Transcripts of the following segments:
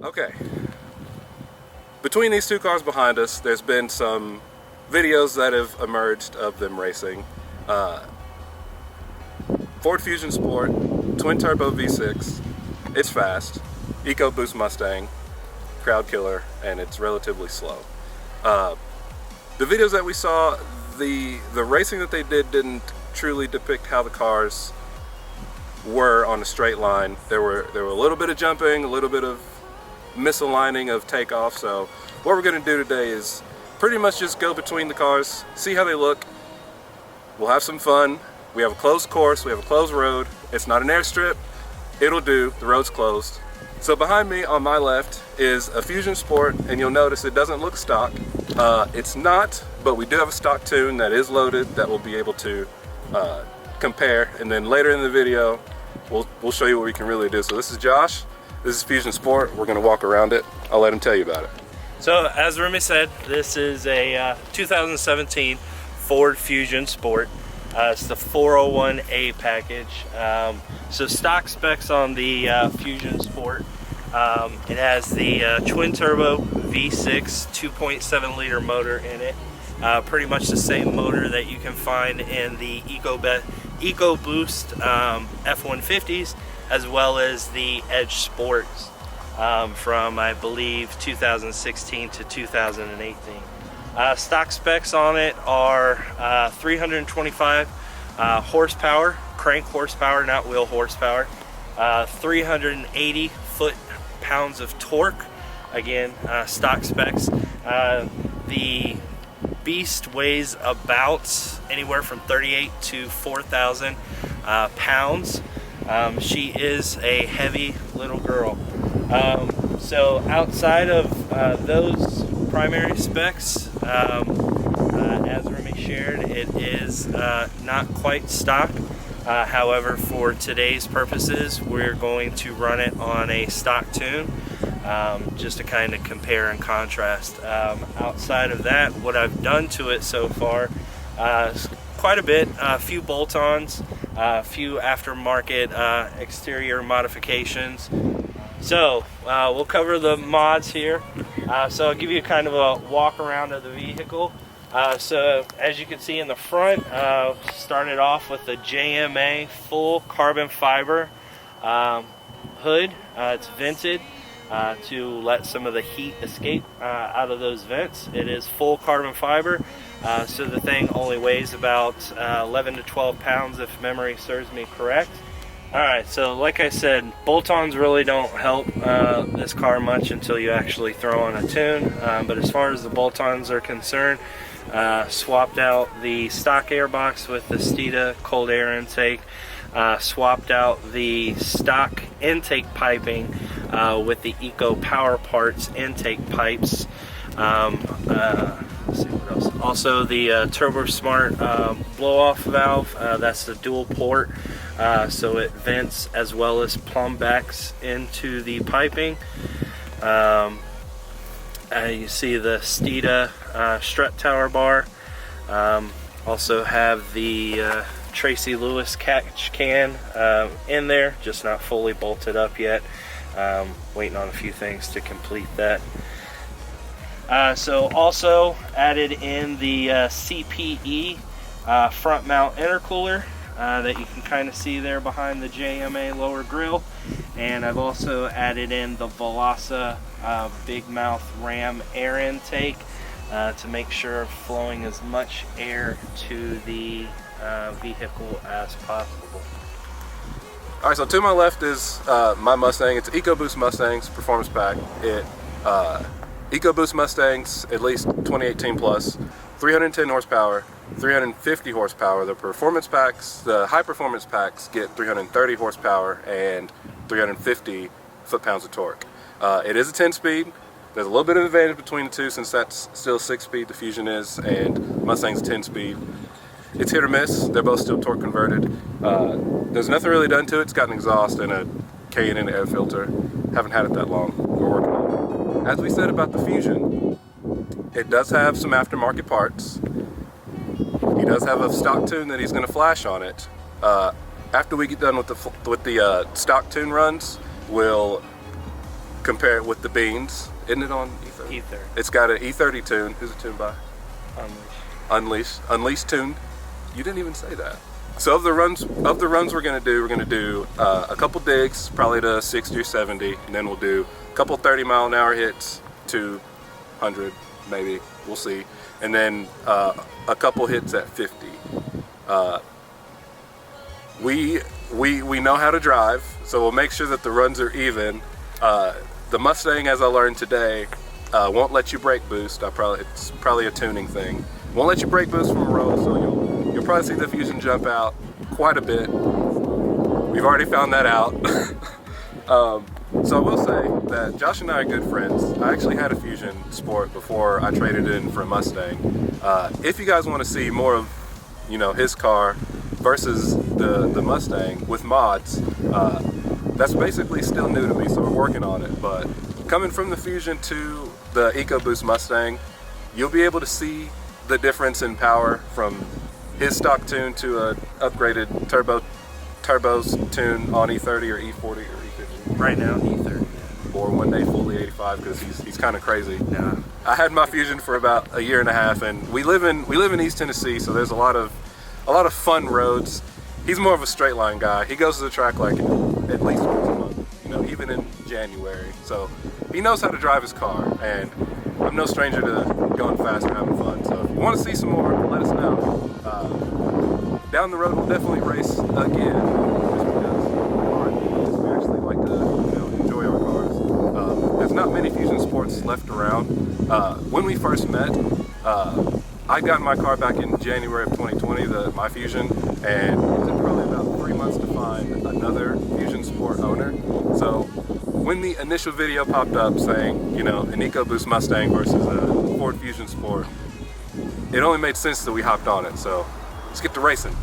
Okay, between these two cars behind us, there's been some videos that have emerged of them racing. Ford Fusion Sport, twin turbo V6, it's fast, EcoBoost Mustang, crowd killer, and it's relatively slow. The videos that we saw, the racing that they didn't truly depict how the cars were on a straight line. There were a little bit of jumping, a little bit of misaligning of takeoff. So what we're going to do today is pretty much just go between the cars, see how they look. We'll have some fun. We have a closed course, we have a closed road. It's not an airstrip, it'll do, the road's closed. So behind me on my left is a Fusion Sport, and you'll notice it doesn't look stock. It's not, but we do have a stock tune that is loaded that we'll be able to compare, and then later in the video we'll show you what we can really do. So this is Josh, this is Fusion Sport. We're going to walk around it. I'll let him tell you about it. So as Remy said, this is a 2017 Ford Fusion Sport. It's the 401A package. So stock specs on the Fusion Sport. It has the twin turbo V6 2.7 liter motor in it. Pretty much the same motor that you can find in the Ecoboost F-150s, as well as the Edge Sports from, I believe, 2016 to 2018. Stock specs on it are 325 horsepower, crank horsepower, not wheel horsepower, 380 foot-pounds of torque, again, stock specs. The Beast weighs about anywhere from 38 to 4,000 pounds. She is a heavy little girl. So outside of those primary specs, as Remy shared, it is not quite stock. However, for today's purposes, we're going to run it on a stock tune, just to kind of compare and contrast. Outside of that, what I've done to it so far is quite a bit. A few Bolt Ons, a few aftermarket exterior modifications. So we'll cover the mods here. So I'll give you kind of a walk around of the vehicle. So as you can see in the front, started off with the JMA full carbon fiber hood. It's vented to let some of the heat escape out of those vents. It is full carbon fiber, so the thing only weighs about 11 to 12 pounds if memory serves me correct. Alright, so like I said, bolt-ons really don't help this car much until you actually throw on a tune, but as far as the bolt-ons are concerned, swapped out the stock airbox with the Steeda cold air intake, swapped out the stock intake piping with the Eco Power Parts intake pipes. Let's see what else. Also the Turbo Smart blow-off valve, that's the dual port, so it vents as well as plumbacks into the piping. You see the Steeda strut tower bar. Also have the Tracy Lewis catch can in there, just not fully bolted up yet. Waiting on a few things to complete that. So also added in the CPE front mount intercooler that you can kind of see there behind the JMA lower grille, and I've also added in the Velosa big mouth ram air intake to make sure flowing as much air to the vehicle as possible. Alright, so to my left is my Mustang. It's EcoBoost Mustang's performance pack. EcoBoost Mustangs, at least 2018 plus, 310 horsepower, 350 horsepower. The performance packs, the high performance packs, get 330 horsepower and 350 foot-pounds of torque. It is a 10-speed. There's a little bit of advantage between the two since that's still 6-speed, the Fusion is, and Mustang's 10-speed. It's hit or miss. They're both still torque converted. There's nothing really done to it. It's got an exhaust and a K&N air filter. Haven't had it that long. We're working on it. As we said about the Fusion, it does have some aftermarket parts. He does have a stock tune that he's going to flash on it. After we get done with the stock tune runs, we'll compare it with the beans. Isn't it on E30? Ether. It's got an E30 tune. Who's it tuned by? Unleash tuned. You didn't even say that. So of the runs we're gonna do a couple digs, probably to 60 or 70, and then we'll do a couple 30-mile-an-hour hits to 100, maybe. We'll see, and then a couple hits at 50. We know how to drive, so we'll make sure that the runs are even. The Mustang, as I learned today, won't let you brake boost. It's probably a tuning thing. Won't let you brake boost from a roll, so you'll probably see the Fusion jump out quite a bit. We've already found that out. So I will say that Josh and I are good friends. I actually had a Fusion Sport before I traded it in for a Mustang. If you guys want to see more of, his car versus the Mustang with mods, that's basically still new to me, so we're working on it. But coming from the Fusion to the Ecoboost Mustang, you'll be able to see the difference in power from his stock tune to a upgraded turbos tune on E30 or E40 or E50. Right now, E30. Or one day fully 85, because he's kind of crazy. Yeah. I had my Fusion for about a year and a half, and we live in East Tennessee, so there's a lot of fun roads. He's more of a straight line guy. He goes to the track like at least once a month, even in January. So he knows how to drive his car, and I'm no stranger to going fast and having fun. So if you want to see some more, let us know. Down the road, we'll definitely race again, just because we actually like to enjoy our cars. There's not many Fusion Sports left around. When we first met, I got my car back in January of 2020, my Fusion, and it took probably about 3 months to find another Fusion Sport owner. So when the initial video popped up saying, an EcoBoost Mustang versus a Ford Fusion Sport, it only made sense that we hopped on it. So let's get to racing.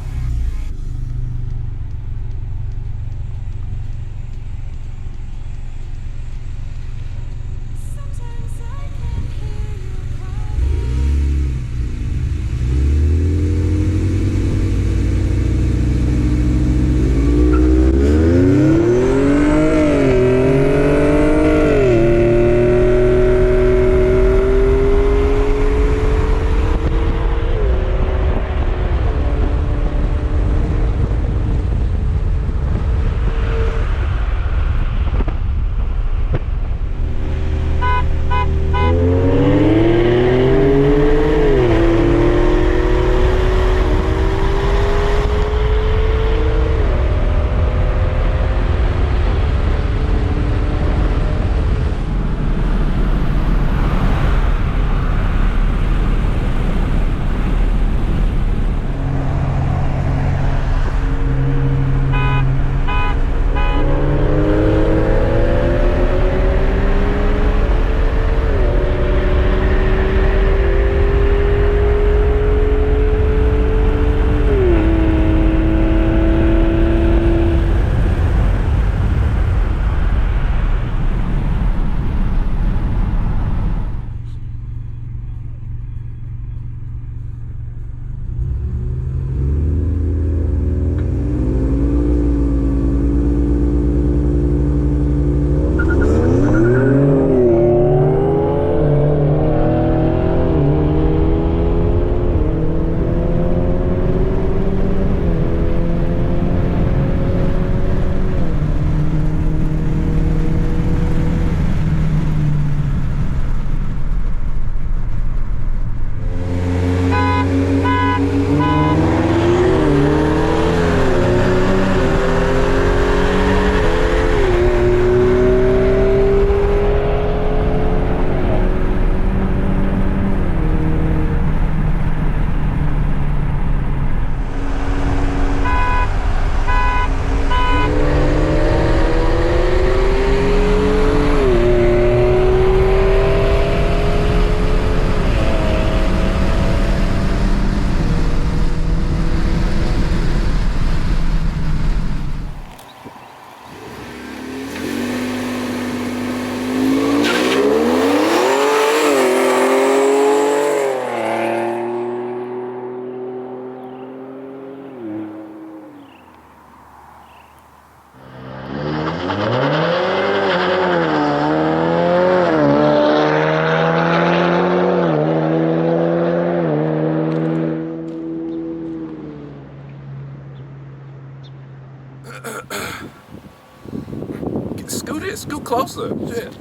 Scoot closer. Shit.